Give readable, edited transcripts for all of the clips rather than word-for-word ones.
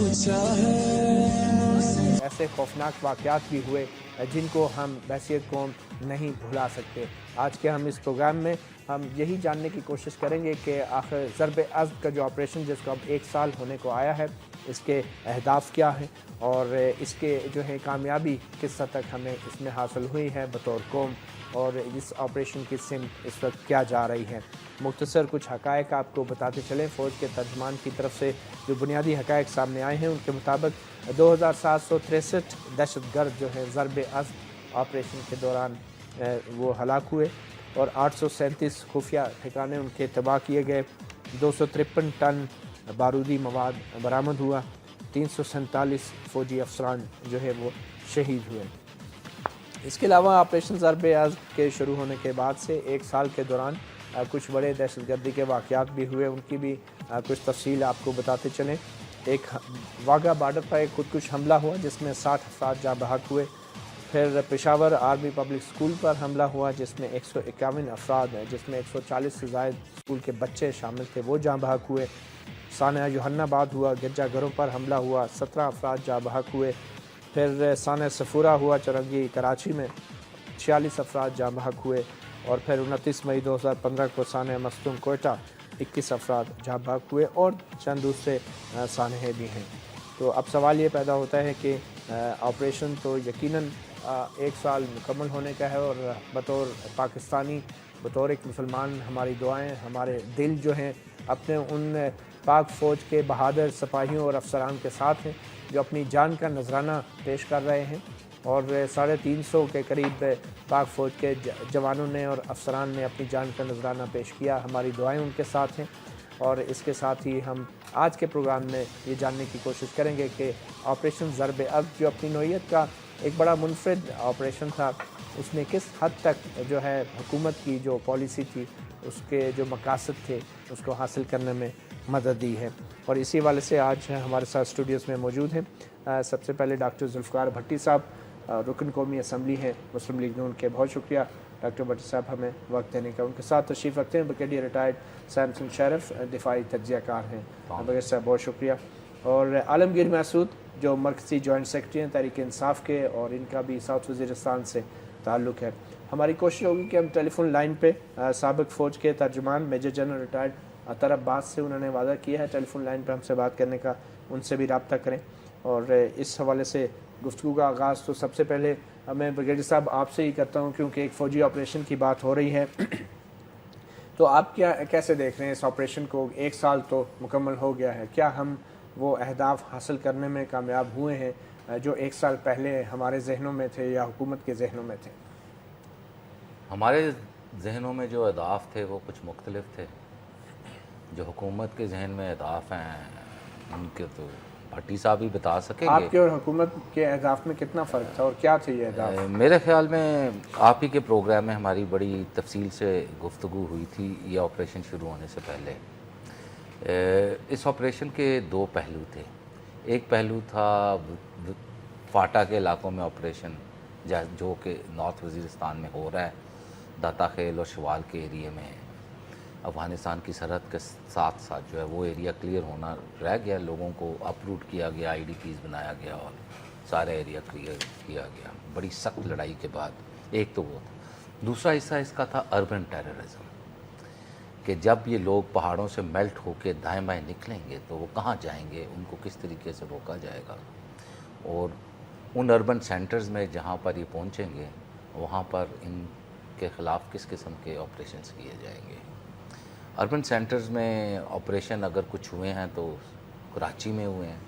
पूछा है। ऐसे खौफनाक वाक़यात भी हुए जिनको हम बहसीत कौम नहीं भुला सकते। आज के हम इस प्रोग्राम में हम यही जानने की कोशिश करेंगे कि आखिर ज़रब अज़्म का जो ऑपरेशन जिसको अब 1 साल होने को आया है, इसके अहदाफ़ क्या हैं और इसके जो है कामयाबी किस हद तक हमें इसमें हासिल हुई है बतौर कौम, और इस ऑपरेशन की सिमत इस वक्त क्या जा रही है। मुख्तसर कुछ हक़ाइक़ आपको बताते चलें। फ़ौज के तर्जमान की तरफ से जो बुनियादी हक़ाइक़ सामने आए हैं उनके मुताबिक 2763 दहशतगर्द जो है ज़रब अज़्म ऑपरेशन के दौरान वो हलाक हुए और 837 खुफिया ठिकाने उनके तबाह किए गए। 253 टन बारूदी मवाद बरामद हुआ। 347 फ़ौजी अफसरान जो है वो शहीद हुए। इसके अलावा ऑपरेशन ज़रब अज़्म के शुरू होने के बाद से 1 साल के दौरान कुछ बड़े दहशतगर्दी के वाक़यात भी हुए, उनकी भी कुछ तफसील आपको बताते चलें। एक वाघा बॉर्डर पर एक खुदकुश हमला हुआ जिसमें 60 अफराद जाँ बहक हुए। फिर पेशावर आर्मी पब्लिक स्कूल पर हमला हुआ जिसमें 151 अफराद हैं, जिसमें 140 से ज़ायद स्कूल के बच्चे शामिल थे, वो जाँ बहक हुए। साना यूहन्नाबाद हुआ, गिरजाघरों पर हमला हुआ, 17 अफराद जाँ बहक हुए। फिर साना सफूरा हुआ चरंगी कराची में, 46 अफराद जाँ बहक हुए। और फिर 29 मई 2015 को साना मस्तूम कोयटा 21 अफराद जाँ बहक हुए और चंद दूसरे सानहे भी हैं। तो अब सवाल ये पैदा होता है कि ऑपरेशन तो यकीनन 1 साल मुकम्मल होने का है और बतौर पाकिस्तानी, बतौर एक मुसलमान हमारी दुआएं, हमारे दिल जो हैं अपने उन पाक फ़ौज के बहादुर सिपाहियों और अफसरान के साथ हैं जो अपनी जान का नजराना पेश कर रहे हैं। और 350 के करीब पाक फ़ौज के जवानों ने और अफसरान ने अपनी जान का नजराना पेश किया। हमारी दुआएं उनके साथ हैं। और इसके साथ ही हम आज के प्रोग्राम में ये जानने की कोशिश करेंगे कि ऑपरेशन ज़रब अज़्म जो अपनी नौइयत का एक बड़ा मुनफरिद ऑपरेशन था, उसमें किस हद तक जो है हुकूमत की जो पॉलिसी थी, उसके जो मकासद थे, उसको हासिल करने में मदद दी है। और इसी वाले से आज हमारे साथ स्टूडियोज़ में मौजूद हैं सबसे पहले डॉक्टर ज़ुल्फ़िकार भट्टी साहब, रुकन कौमी असम्बली हैं मुस्लिम लीग नून के। बहुत शुक्रिया डॉक्टर भट्टी साहब हमें वक्त देने का। उनके साथ तशरीफ़ रखते हैं ब्रिगेडियर रिटायर्ड सैमसन शरीफ, दिफाई तज्ज़ियाकार हैं। ब्रिगेडियर साहब बहुत शुक्रिया। और आलमगीर महसूद जो मरकज़ी जॉइंट सेक्रेटरी हैं तहरीक इंसाफ के, और इनका भी साउथ वज़ीरिस्तान से ताल्लुक़ है। हमारी कोशिश होगी कि हम टेलीफोन लाइन पे साबिक़ फ़ौज के तर्जुमान मेजर जनरल रिटायर्ड अतर अब्बास से, उन्होंने वादा किया है टेलीफोन लाइन पर हमसे बात करने का, उनसे भी रब्ता करें। और इस हवाले से गुफ्तगू का आगाज़ तो सबसे पहले मैं ब्रिगेडियर साहब आपसे ही करता हूँ, क्योंकि एक फ़ौजी ऑपरेशन की बात हो रही है। तो आप क्या कैसे देख रहे हैं इस ऑपरेशन को? 1 साल तो मुकम्मल हो गया है, क्या हम वो अहदाफ़ हासिल करने में कामयाब हुए हैं जो 1 साल पहले हमारे जहनों में थे या हुकूमत के जहनों में थे? हमारे जहनों में जो अहदाफ़ थे वो कुछ मुख्तलिफ थे। जो हुकूमत के जहन में अहदाफ़ हैं उनके तो भट्टी साहब ही बता सकेंगे। आपके और हुकूमत के अहदाफ़ में कितना फ़र्क था और क्या थे ये अहदाफ़? मेरे ख़्याल में आप ही के प्रोग्राम में हमारी बड़ी तफसील से गुफ्तगू हुई थी ये ऑपरेशन शुरू होने से पहले। इस ऑपरेशन के 2 पहलू थे। एक पहलू था फाटा के इलाकों में ऑपरेशन जो कि नॉर्थ वज़ीरिस्तान में हो रहा है, दाता खेल और शवाल के एरिए में अफ़गानिस्तान की सरहद के साथ साथ जो है वो एरिया क्लियर होना रह गया। लोगों को अपरूट किया गया, IDPs बनाया गया और सारा एरिया क्लियर किया गया बड़ी सख्त लड़ाई के बाद। एक तो वो था। दूसरा हिस्सा इसका था अर्बन टेररिज्म, कि जब ये लोग पहाड़ों से मेल्ट होकर दाएं बाएं निकलेंगे तो वो कहाँ जाएंगे, उनको किस तरीके से रोका जाएगा, और उन अर्बन सेंटर्स में जहाँ पर ये पहुँचेंगे वहाँ पर इनके ख़िलाफ़ किस किस्म के ऑपरेशंस किए जाएंगे। अर्बन सेंटर्स में ऑपरेशन अगर कुछ हुए हैं तो कराची में हुए हैं।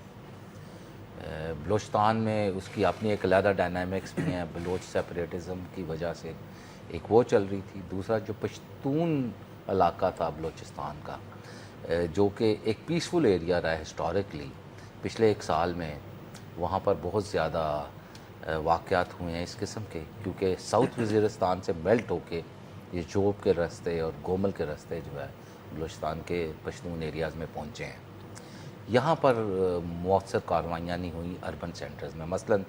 बलोचिस्तान में उसकी अपनी एक अलग डायनामिक्स भी हैं। बलोच सेपरेटिज़म की वजह से एक वो चल रही थी। दूसरा जो पश्तून इलाका था बलोचिस्तान का, जो कि एक पीसफुल एरिया रहा है हिस्टोरिकली, पिछले 1 साल में वहाँ पर बहुत ज़्यादा वाक़यात हुए हैं इस किस्म के, क्योंकि साउथ वज़ीरिस्तान से मेल्ट होके ये जोब के रास्ते और गोमल के रास्ते जो है बलूचिस्तान के पश्तून एरियाज़ में पहुँचे हैं। यहाँ पर मौसर कार्रवाइयाँ नहीं हुई अर्बन सेंटर्स में। मसलन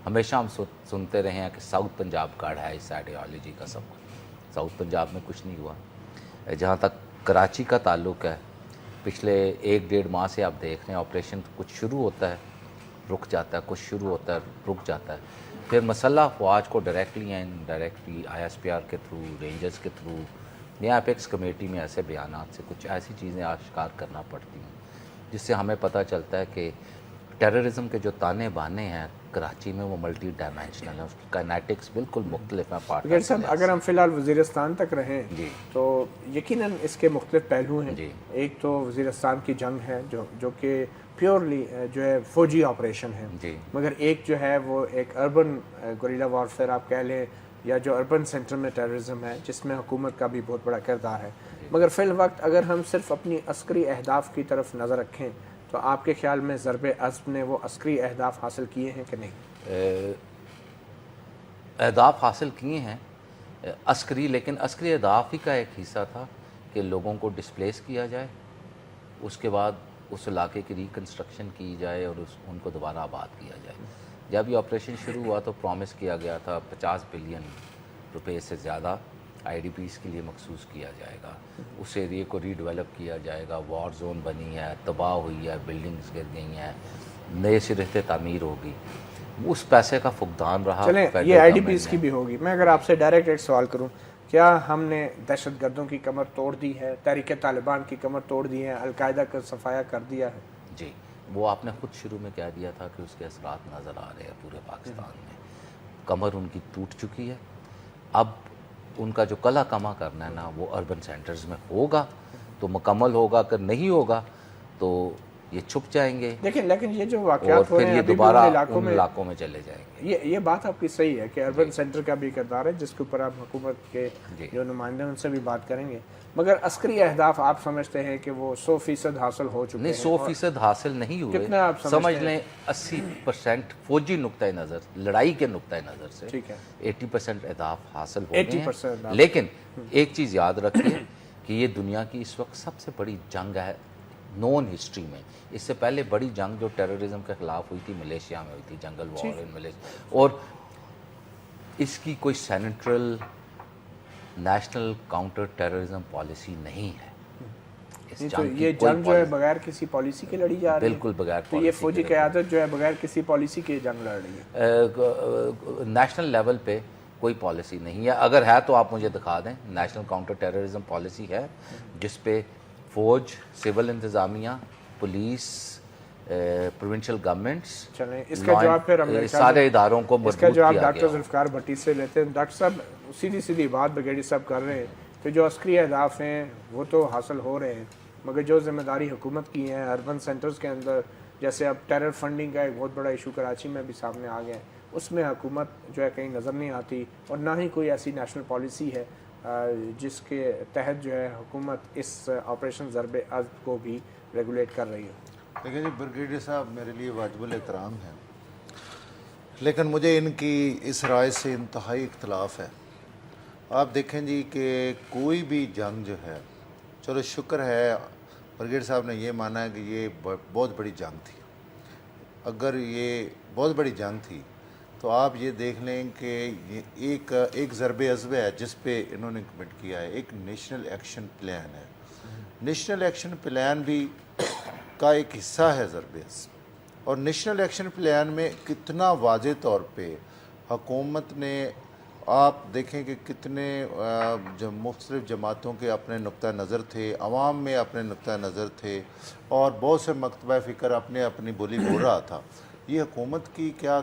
हमेशा हम सुनते रहे हैं कि साउथ पंजाब गढ़ है इस आइडियोलॉजी का सब। साउथ पंजाब में कुछ नहीं हुआ। जहाँ तक कराची का ताल्लुक़ है پچھلے 1-1.5 ماہ سے آپ دیکھ رہے ہیں آپریشن کچھ شروع ہوتا ہے رک جاتا ہے، کچھ شروع ہوتا ہے رک جاتا ہے، پھر مسلح افواج کو ڈائریکٹلی یا انڈائریکٹلی ISPR کے تھرو، رینجرز کے تھرو یا اپیکس کمیٹی میں ایسے بیانات سے کچھ ایسی چیزیں آشکار کرنا پڑتی ہیں جس سے ہمیں پتہ چلتا ہے کہ ٹیررزم کے جو تانے بانے ہیں کراچی میں وہ ملٹی ڈائمینشنل ہیں، اس کی کائنیٹکس بالکل مختلف ہیں پارٹ اگر صاحب اگر ہم فی الحال وزیرستان تک رہیں جی تو یقیناً اس کے مختلف پہلو ہیں. جی ایک تو وزیرستان کی جنگ ہے جو کہ پیورلی جو ہے فوجی آپریشن ہے، جی مگر ایک جو ہے وہ ایک اربن گوریلا وارفیئر آپ کہہ لیں یا جو اربن سینٹر میں ٹیررزم ہے جس میں حکومت کا بھی بہت بڑا کردار ہے. مگر فی الوقت اگر ہم صرف اپنی عسکری اہداف کی طرف نظر رکھیں تو آپ کے خیال میں ضرب عزم نے وہ عسکری اہداف حاصل کیے ہیں کہ نہیں؟ اہداف حاصل کیے ہیں عسکری، لیکن عسکری اہداف ہی کا ایک حصہ تھا کہ لوگوں کو ڈسپلیس کیا جائے، اس کے بعد اس علاقے کی ریکنسٹرکشن کی جائے اور ان کو دوبارہ آباد کیا جائے. جب یہ آپریشن شروع ہوا تو پرومس کیا گیا تھا 50 بلین روپے سے زیادہ IDPs کے لیے مخصوص کیا جائے گا، اس ایریے کو ری ڈیولپ کیا جائے گا. وار زون بنی ہے، تباہ ہوئی ہے، بلڈنگز گر گئی ہیں، نئے سرے سے تعمیر ہوگی، اس پیسے کا فقدان رہا. چلیں یہ IDPs کی بھی ہوگی. میں اگر آپ سے ڈائریکٹ ایک سوال کروں، کیا ہم نے دہشت گردوں کی کمر توڑ دی ہے، تحریک طالبان کی کمر توڑ دی ہے، القاعدہ کا صفایا کر دیا ہے؟ جی وہ آپ نے خود شروع میں کہہ دیا تھا کہ اس کے اثرات نظر آ رہے ہیں پورے پاکستان میں. کمر ان کی ٹوٹ چکی ہے. اب ان کا جو کلا کما کرنا ہے نا وہ اربن سینٹرز میں ہوگا تو مکمل ہوگا، اگر نہیں ہوگا تو یہ چھپ جائیں گے لیکن یہ جو اور واقعات ہو پھر رہے ہیں یہ ابھی بھی دوبارہ ان ان علاقوں میں چلے جائیں گے. یہ بات آپ کی صحیح ہے کہ اربن سینٹر کا بھی کردار ہے جس کے اوپر آپ حکومت کے جی. جو نمائندے ہیں ان سے بھی بات کریں گے. مگر عسکری اہداف آپ سمجھتے ہیں کہ وہ 100% حاصل ہو چکے نہیں، ہیں؟ 100% حاصل نہیں ہوئے. کتنا آپ سمجھ لیں 80% فوجی نقطۂ نظر، لڑائی کے نقطۂ نظر سے ٹھیک ہے 80% اہداف حاصل ہو گئے 80% ہیں. اہداف. لیکن ایک چیز یاد رکھیے کہ یہ دنیا کی اس وقت سب سے بڑی جنگ ہے نون ہسٹری میں. اس سے پہلے بڑی جنگ جو ٹیررزم کے خلاف ہوئی تھی ملیشیا میں ہوئی تھی، جنگل وار ان ملیشیا، اور اس کی کوئی central national counter terrorism policy نہیں ہے. اس تو یہ جنگ جو ہے بغیر کسی پالیسی کے لڑی جا رہی ہے، بالکل بغیر تو یہ فوجی قیادت جو ہے بغیر کسی پالیسی کے جنگ لڑ رہی ہے. نیشنل لیول پہ کوئی پالیسی نہیں ہے. اگر ہے تو آپ مجھے دکھا دیں نیشنل کاؤنٹر ٹیررزم پالیسی ہے جس پہ فوج، سول انتظامیہ، پولیس، پروونشل گورنمنٹس، چلیں اس کا جواب پھر ہم سارے اداروں کو اس کا مربوط جواب کیا ڈاکٹر گیا. ذوالفقار بھٹی سے لیتے ہیں. ڈاکٹر صاحب سیدھی بات بریگیڈیئر صاحب کر رہے ہیں کہ جو عسکری اہداف ہیں وہ تو حاصل ہو رہے ہیں، مگر جو ذمہ داری حکومت کی ہیں اربن سینٹرز کے اندر، جیسے اب ٹیرر فنڈنگ کا ایک بہت بڑا ایشو کراچی میں بھی سامنے آ گیا ہے، اس میں حکومت جو ہے کہیں نظر نہیں آتی اور نہ ہی کوئی ایسی نیشنل پالیسی ہے جس کے تحت جو ہے حکومت اس آپریشن ضرب عزم کو بھی ریگولیٹ کر رہی ہے. دیکھیں جی بریگیڈیئر صاحب میرے لیے واجب الاحترام ہے، لیکن مجھے ان کی اس رائے سے انتہائی اختلاف ہے. آپ دیکھیں جی کہ کوئی بھی جنگ جو ہے، چلو شکر ہے بریگیڈیئر صاحب نے یہ مانا ہے کہ یہ بہت بڑی جنگ تھی. اگر یہ بہت بڑی جنگ تھی تو آپ یہ دیکھ لیں کہ یہ ایک ضرب عزم ہے جس پہ انہوں نے کمٹ کیا ہے، ایک نیشنل ایکشن پلان ہے. نیشنل ایکشن پلان بھی کا ایک حصہ ہے ضرب عزم، اور نیشنل ایکشن پلان میں کتنا واضح طور پہ حکومت نے، آپ دیکھیں کہ کتنے مختلف جماعتوں کے اپنے نقطہ نظر تھے، عوام میں اپنے نقطہ نظر تھے، اور بہت سے مکتبہ فکر اپنی بولی بول رہا تھا. یہ حکومت کی کیا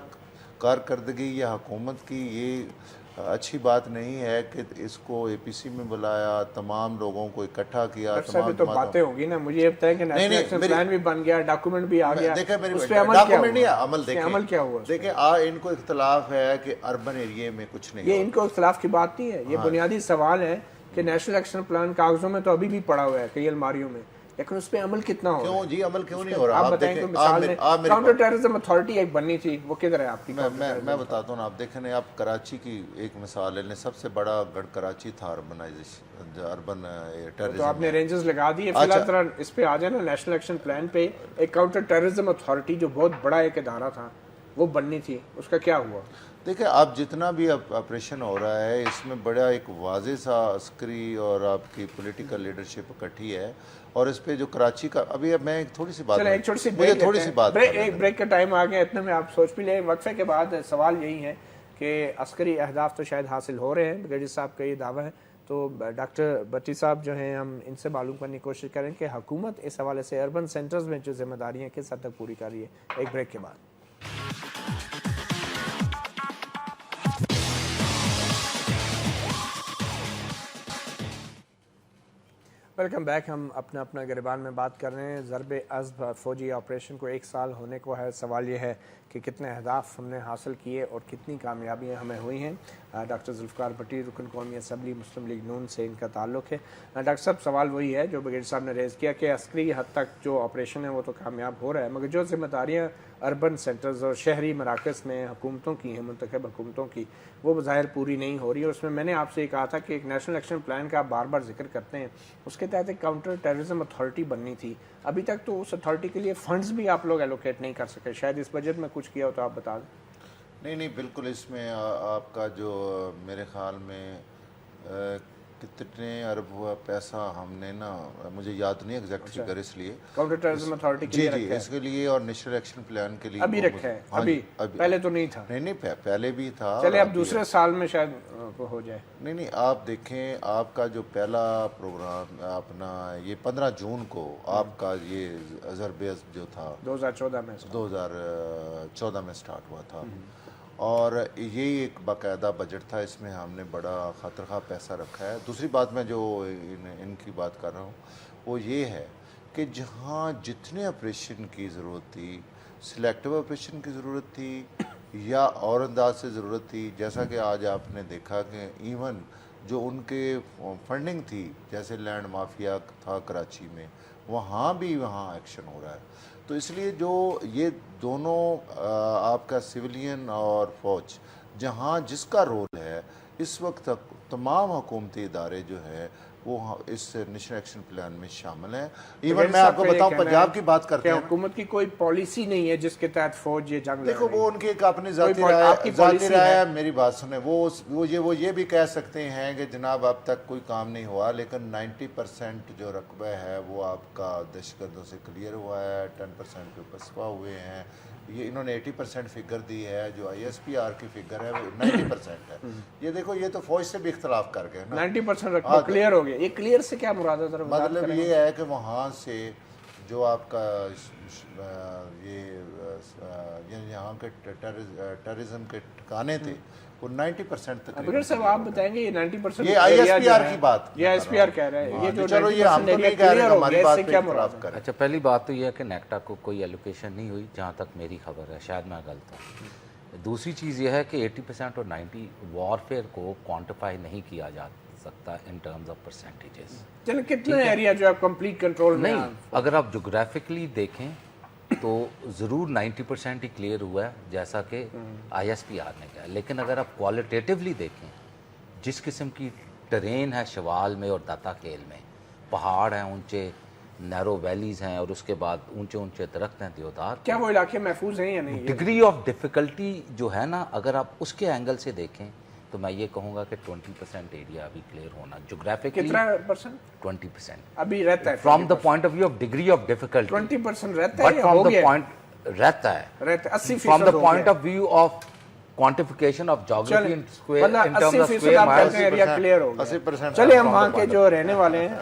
کارکردگی یا حکومت کی یہ اچھی بات نہیں ہے کہ اس کو APC میں بلایا، تمام لوگوں کو اکٹھا کیا. تمام تو باتیں ہوگی نا، مجھے یہ بتائیں کہ نیشنل ایکشن پلان بھی بن گیا، ڈاکومنٹ بھی آ گیا، اس پہ عمل کیا ہوا؟ دیکھیں ان کو اختلاف ہے کہ اربن ایریے میں کچھ نہیں. یہ ان کو اختلاف کی بات نہیں ہے، یہ بنیادی سوال ہے کہ نیشنل ایکشن پلان کاغذوں میں تو ابھی بھی پڑا ہوا ہے کئی الماریوں میں، لیکن اس پہ عمل کتنا ہو رہا ہے؟ کیوں جی عمل کیوں نہیں ہو رہا؟ آپ بتائیں کہ مثال میں کاؤنٹر ٹیررزم اتھارٹی ایک بننی تھی، وہ کدھر ہے آپ کی؟ میں بتاتا ہوں. آپ دیکھیں آپ کراچی کی ایک مثال لیں، سب سے بڑا گڑھ کراچی تھا اربن ٹیررزم. تو آپ نے رینجز لگا دیے. فی الحال ذرا اس پہ آ جائے نا، نیشنل ایکشن پلان پہ ایک کاؤنٹر ٹیررزم اتھارٹی جو بہت بڑا ایک ادارہ تھا، वो बननी थी, उसका क्या हुआ? देखिए, अब जितना भी ऑपरेशन हो रहा है इसमें बड़ा एक वाज़ेह सा अस्करी और आपकी पॉलिटिकल लीडरशिप इकट्ठी है, और इस पे जो कराची का अभी अब मैं एक थोड़ी सी बात चलो एक छोटी सी मुझे ब्रेक थोड़ी सी बात एक ब्रेक का टाइम आ गया, इतने में आप सोच भी लें। वक्फे के बाद सवाल यही है कि अस्करी अहदाफ तो शायद हासिल हो रहे हैं, गजी साहब का ये दावा है, तो डॉक्टर भट्टी साहब जो हैं हम इनसे मालूम करने की कोशिश करें कि हुकूमत इस हवाले से अर्बन सेंटर्स में जो जिम्मेदारियाँ किस हद तक पूरी कर रही है। एक ब्रेक के बाद वेलकम बैक। हम अपना गिरबान में बात कर रहे हैं। ज़रबे अज़्ब फ़ौजी ऑपरेशन को 1 साल होने को है। सवाल ये है कि कितने अहदाफ हमने हासिल किए और कितनी कामयाबियाँ हमें हुई हैं। डॉक्टर जुल्फ़िकार भट्टी, रुकन कौमी असम्बली मुस्लिम लीग नून से इनका ताल्लुक़ है। डॉक्टर साहब, सवाल वही है जो ब्रिगेडियर साहब ने रेज़ किया कि अस्करी हद तक जो ऑपरेशन है वो तो कामयाब हो रहा है, मगर जो जिम्मेदारियाँ अर्बन सेंटर्स और शहरी मराकज़ में हुकूमतों की हैं, मुंतखब हुकूमतों की, वो बज़ाहिर पूरी नहीं हो रही। और उसमें मैंने आपसे ये कहा था कि एक नेशनल एक्शन प्लान का आप बार बार जिक्र करते हैं, उसके तहत एक काउंटर टेररिज्म अथॉरिटी बननी थी। अभी तक तो उस अथॉरिटी के लिए फंड्स भी आप लोग एलोकेट नहीं कर सके। शायद इस बजट में कुछ किया हो तो आप बता दें। नहीं, बिल्कुल इसमें आपका जो मेरे ख्याल में कितने अरब हुआ पैसा हमने ना, मुझे याद नहीं एग्जैक्ट फिगर, इसलिए काउंटर टेररिज्म अथॉरिटी के लिए जी इसके लिए और नेशनल एक्शन प्लान के लिए अभी रखा है। अभी पहले तो नहीं था। नहीं पहले भी था। चले अब दूसरे साल में शायद हो जाए। नहीं, आप देखें, आपका जो पहला प्रोग्राम अपना ये 15 जून को आपका ये ज़रबे अज़्ब जो था 2014 में स्टार्ट हुआ था, और ये एक बाकायदा बजट था। इसमें हमने बड़ा ख़तरख़ा पैसा रखा है। दूसरी बात मैं जो इनकी बात कर रहा हूँ वो ये है कि जहाँ जितने ऑपरेशन की ज़रूरत थी, सिलेक्टिव ऑपरेशन की ज़रूरत थी या और अंदाज से ज़रूरत थी, जैसा कि आज आपने देखा कि इवन जो उनके फंडिंग थी, जैसे लैंड माफिया था कराची में, वहाँ एक्शन हो रहा है। तो इसलिए जो ये दोनों आपका सिविलियन और फौज जहाँ जिसका रोल है, इस वक्त तक तमाम हुकूमती इदारे जो है वो इस नेशनल एक्शन प्लान में शामिल हैं। इवन मैं आपको बताऊं, पंजाब की बात करते हैं, हुकूमत की कोई पॉलिसी नहीं है जिसके तहत फौज ये जंग देखो वो उनकी एक अपनी जाती राय है। मेरी बात सुने, वो ये भी कह सकते हैं कि जनाब अब तक कोई काम नहीं हुआ, लेकिन 90% जो रकबा है वो आपका दहशतगर्दों से क्लियर हुआ है, 10% के ऊपर सफा हुए हैं। ये इन्होंने 80% फिगर दी है, जो ISPR की फिगर है वो 90% है। ये देखो, ये तो फौज से भी इख्तलाफ कर गए ना, 90% रकबा क्लियर हो गया। ये क्लियर से क्या मुराद है? मतलब ये है कि वहाँ से जो आपका ये यहाँ के टेररिज्म के ठिकाने थे वो 90% तक। अगर सब आप बताएंगे ये 90% ये ISPR की बात, ये ISPR कह रहा है, ये जो चलो ये हम तो नहीं कह रहे, हमारी बात पे इख्तलाफ करें। अच्छा, पहली बात तो ये है कि नेक्टा को कोई एलोकेशन नहीं हुई जहाँ तक मेरी खबर है, शायद मैं गलत हूँ। दूसरी चीज़ ये है कि 80% और 90 वॉरफेयर को क्वान्टिफाई नहीं किया जा सकता इन टर्म्स ऑफ परसेंटेजेस। चलो कितने एरिया जो आप कंप्लीट कंट्रोल में? नहीं, अगर आप जोग्राफिकली देखें तो ज़रूर 90% ही क्लियर हुआ है जैसा कि ISPR ने कहा, लेकिन अगर आप क्वालिटेटिवली देखें, जिस किस्म की टरेन है शवाल में और दाता खेल में, पहाड़ हैं ऊंचे, नैरो वैलीज़ हैं और उसके बाद ऊंचे ऊंचे दरख्त हैं देवदार, क्या वो इलाके महफूज हैं या नहीं? डिग्री ऑफ डिफ़िकल्टी जो है ना, अगर आप उसके एंगल से देखें तो मैं ये कहूँगा कि 20% एरिया अभी क्लियर होना जोग्राफिकली। कितना परसेंट? 20% अभी रहता है। From the point of view of degree of difficulty 20% रहता है, बट फ्रॉम द पॉइंट रहता है 80% from the point of view of quantification of geography in square in terms of square miles area clear हो गया। 80%। चलिए हम वहाँ के जो रहने वाले हैं,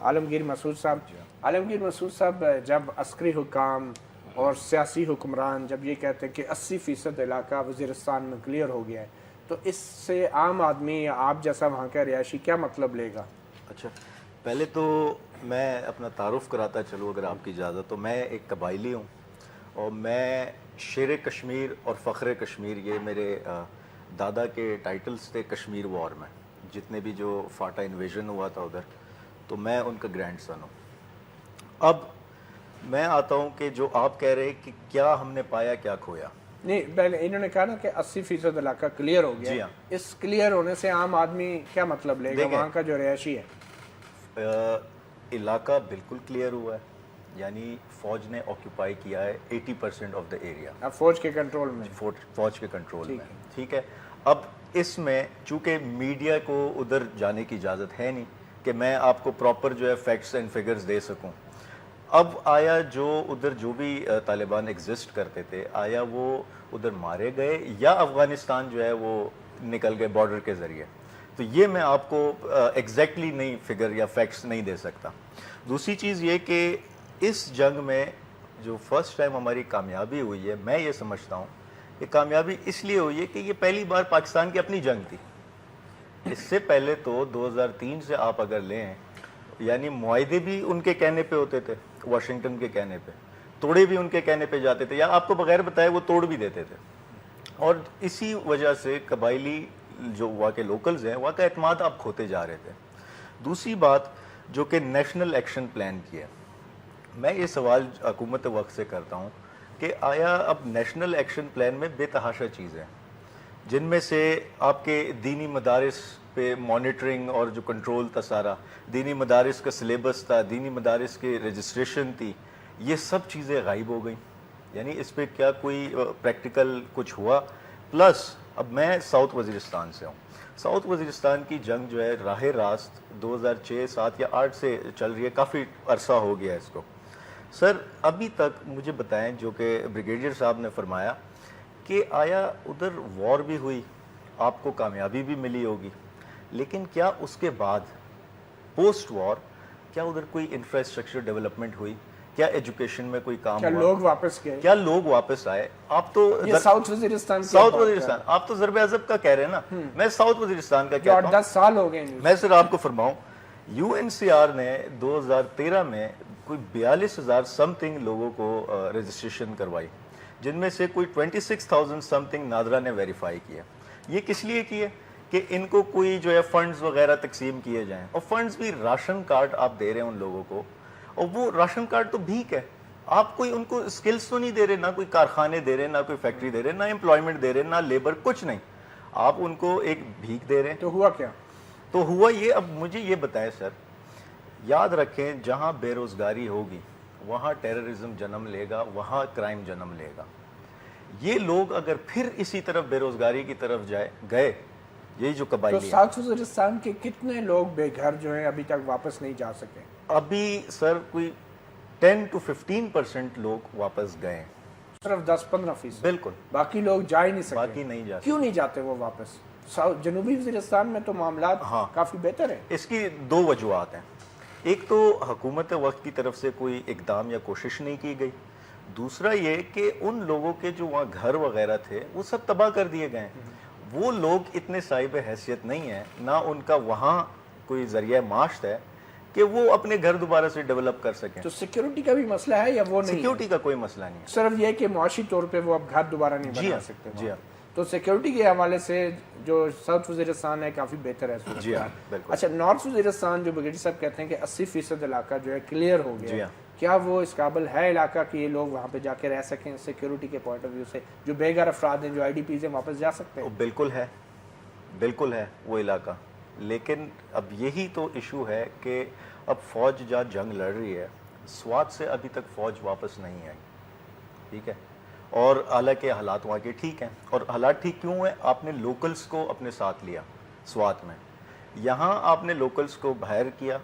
आलमगीर मसूद साहब। आलमगीर मसूद साहब, जब अस्करी हुकाम और सियासी हुक्मरान जब ये कहते हैं कि 80% इलाका वज़ीरिस्तान में क्लियर हो गया है, तो इससे आम आदमी या आप जैसा वहाँ का रिहायशी क्या मतलब लेगा? अच्छा, पहले तो मैं अपना तारुफ कराता चलूँ अगर आपकी इजाज़त। तो मैं एक कबायली हूँ और मैं शेर कश्मीर और फ़ख्र कश्मीर, ये मेरे दादा के टाइटल्स थे कश्मीर वॉर में, जितने भी जो फाटा इन्वेजन हुआ था उधर, तो मैं उनका ग्रैंड सन हूँ। अब मैं आता हूँ कि जो आप कह रहे हैं कि क्या हमने पाया क्या खोया। नहीं, पहले इन्होंने कहा ना कि 80% इलाका क्लियर हो गया। जी हाँ। इस क्लियर होने से आम आदमी क्या मतलब लेगा, वहाँ का जो रिहायशी है? इलाका बिल्कुल क्लियर हुआ है, یعنی فوج نے آکیوپائی کیا ہے 80% آف دا ایریا، اب فوج کے کنٹرول میں. فوج کے کنٹرول میں. ٹھیک ہے. اب اس میں چونکہ میڈیا کو ادھر جانے کی اجازت ہے نہیں کہ میں آپ کو پراپر جو ہے فیکٹس اینڈ فگرز دے سکوں. اب آیا جو ادھر جو بھی طالبان ایگزسٹ کرتے تھے، آیا وہ ادھر مارے گئے یا افغانستان جو ہے وہ نکل گئے بارڈر کے ذریعے؟ تو یہ میں آپ کو ایگزیکٹلی نہیں فگر یا فیکٹس نہیں دے سکتا. دوسری چیز یہ کہ اس جنگ میں جو فرسٹ ٹائم ہماری کامیابی ہوئی ہے، میں یہ سمجھتا ہوں کہ کامیابی اس لیے ہوئی ہے کہ یہ پہلی بار پاکستان کی اپنی جنگ تھی. اس سے پہلے تو 2003 سے آپ اگر لیں، یعنی معاہدے بھی ان کے کہنے پہ ہوتے تھے، واشنگٹن کے کہنے پہ، توڑے بھی ان کے کہنے پہ جاتے تھے، یا آپ کو بغیر بتائے وہ توڑ بھی دیتے تھے. اور اسی وجہ سے قبائلی جو وہاں کے لوکلز ہیں، وہاں کا اعتماد آپ کھوتے جا رہے تھے. دوسری بات جو کہ نیشنل ایکشن پلان کی ہے، میں یہ سوال حکومت وقت سے کرتا ہوں کہ آیا اب نیشنل ایکشن پلان میں بے تحاشا چیزیں، جن میں سے آپ کے دینی مدارس پہ مانیٹرنگ اور جو کنٹرول تھا سارا، دینی مدارس کا سلیبس تھا، دینی مدارس کی رجسٹریشن تھی، یہ سب چیزیں غائب ہو گئیں. یعنی اس پہ کیا کوئی پریکٹیکل کچھ ہوا؟ پلس اب میں ساؤتھ وزیرستان سے ہوں. ساؤتھ وزیرستان کی جنگ جو ہے راہ راست 2006 7 یا 8 سے چل رہی ہے، کافی عرصہ ہو گیا ہے اس کو. سر ابھی تک مجھے بتائیں، جو کہ بریگیڈیئر صاحب نے فرمایا کہ آیا ادھر وار بھی ہوئی، آپ کو کامیابی بھی ملی ہوگی، لیکن کیا اس کے بعد پوسٹ وار کیا ادھر کوئی انفراسٹرکچر ڈیولپمنٹ ہوئی؟ کیا ایجوکیشن میں کوئی کام کیا ہوا؟ لوگ واپس گئے؟ کیا لوگ واپس آئے؟ آپ تو یہ ساؤتھ وزیرستان ساؤتھ وزیرستان، آپ تو ضرب عضب کا کہہ رہے ہیں نا، میں ساؤتھ وزیرستان کا کہتا ہوں. 10 سال ہو گئے. میں سر آپ کو فرماؤں، یو این سی آر نے 2013 میں کوئی 42,000 سم تھنگ لوگوں کو رجسٹریشن کروائی، جن میں سے کوئی 26,000 سم تھنگ نادرا نے ویریفائی کیا. یہ کس لیے کیے؟ کہ ان کو کوئی جو ہے فنڈز وغیرہ تقسیم کیے جائیں، اور فنڈز بھی راشن کارڈ آپ دے رہے ہیں ان لوگوں کو، اور وہ راشن کارڈ تو بھیک ہے. آپ کوئی ان کو سکلز تو نہیں دے رہے، نہ کوئی کارخانے دے رہے، نہ کوئی فیکٹری دے رہے، نہ امپلائمنٹ دے رہے، نہ لیبر، کچھ نہیں. آپ ان کو ایک بھیک دے رہے ہیں. تو ہوا کیا؟ تو ہوا یہ، اب مجھے یہ بتائیں سر، یاد رکھیں جہاں بے روزگاری ہوگی وہاں ٹیررزم جنم لے گا، وہاں کرائم جنم لے گا. یہ لوگ اگر پھر اسی طرف بے روزگاری کی طرف گئے، یہی جو تو قبائلی ساؤتھ وزیرستان کے کتنے لوگ بے گھر جو ہیں ابھی تک واپس نہیں جا سکے؟ ابھی سر کوئی 10 to 15% لوگ واپس گئے. صرف 10-15%؟ بالکل. باقی لوگ جا ہی نہیں سکتے. باقی نہیں جاتے. کیوں نہیں جاتے وہ واپس؟ جنوبی وزیرستان میں تو معاملات کافی بہتر ہیں. اس کی 2 وجوہات ہیں. ایک تو حکومت وقت کی طرف سے کوئی اقدام یا کوشش نہیں کی گئی. دوسرا یہ کہ ان لوگوں کے جو وہاں گھر وغیرہ تھے وہ سب تباہ کر دیے گئے. وہ لوگ اتنے صاحب حیثیت نہیں ہیں، نہ ان کا وہاں کوئی ذریعہ معاش ہے کہ وہ اپنے گھر دوبارہ سے ڈیولپ کر سکیں. تو سیکیورٹی کا بھی مسئلہ ہے یا وہ نہیں؟ سیکیورٹی کا کوئی مسئلہ نہیں ہے، صرف یہ کہ معاشی طور پہ وہ اب گھر دوبارہ نہیں بنا سکتے. جی ہاں. تو سیکیورٹی کے حوالے سے جو ساؤتھ وزیرستان ہے کافی بہتر ہے. جی ہاں بالکل. اچھا، نارتھ وزیرستان جو بریگیڈیئر صاحب کہتے ہیں کہ 80% علاقہ جو ہے کلیئر ہو گیا، جی ہاں. کیا وہ اس قابل ہے علاقہ کہ یہ لوگ وہاں پہ جا کے رہ سکیں؟ سیکیورٹی کے پوائنٹ آف ویو سے جو بے گھر افراد ہیں، جو آئی ڈی پیز ہیں، واپس جا سکتے ہیں؟ بالکل ہے، بالکل ہے وہ علاقہ. لیکن اب یہی تو ایشو ہے کہ اب فوج جہاں جنگ لڑ رہی ہے، سوات سے ابھی تک فوج واپس نہیں آئی. ٹھیک ہے. اور حالانکہ حالات وہاں کے ٹھیک ہیں. اور حالات ٹھیک کیوں ہیں؟ آپ نے لوکلز کو اپنے ساتھ لیا سوات میں. یہاں آپ نے لوکلز کو باہر کیا